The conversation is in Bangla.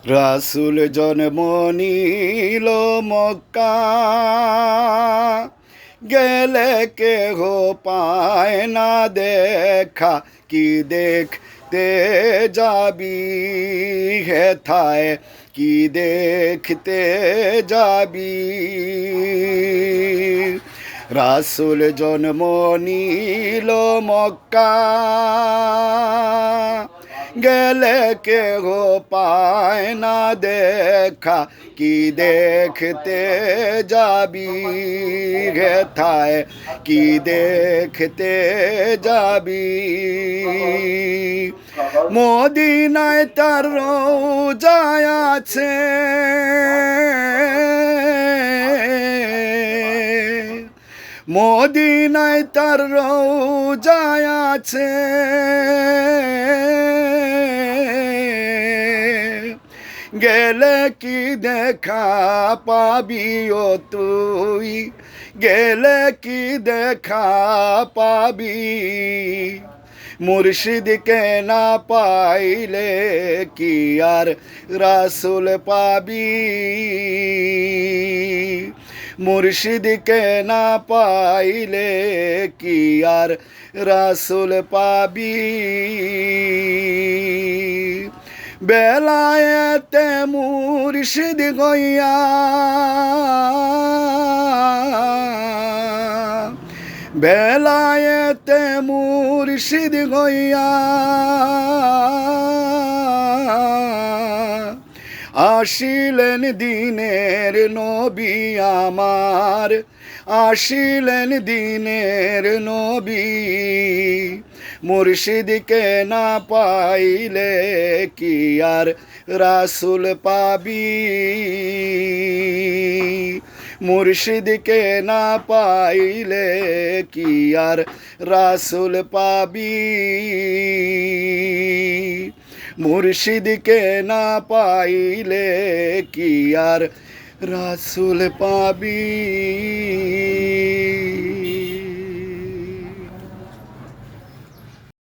রাসূল জন্ম নিল মক্কা, গেলে কেহ পায় না দেখা। কি দেখতে যাবি হেথায়, কি দেখতে যাবি? রাসূল জন্ম নিল মক্কা, গেলে কেহ পায় না দেখা। কি দেখতে যাবি হেথায়, কি দেখতে যাবি? মদিনায় তার রওজা আছে, মদিনায় তার রওজা আছে। গেলে কি দেখা পাবি ও তুই, গেলে কি দেখা পাবি? মুর্শিদকে না পাইলে কি আর রাসূল পাবি? মুর্শিদকে না পাইলে কি আর রাসূল পাবি? বেলায়েতে মুর্শিদ গইয়া, বেলায়েতে মুর্শিদ গইয়া, আসিলেন দিনের নবী আমার, আসিলেন দিনের নবী। মুর্শিদকে না পাইলে কি আর রাসূল পাবি? মুর্শিদকে না পাইলে কি আর রাসূল পাবি? মুর্শিদকে না পাইলে কি আর রাসূল পাবি?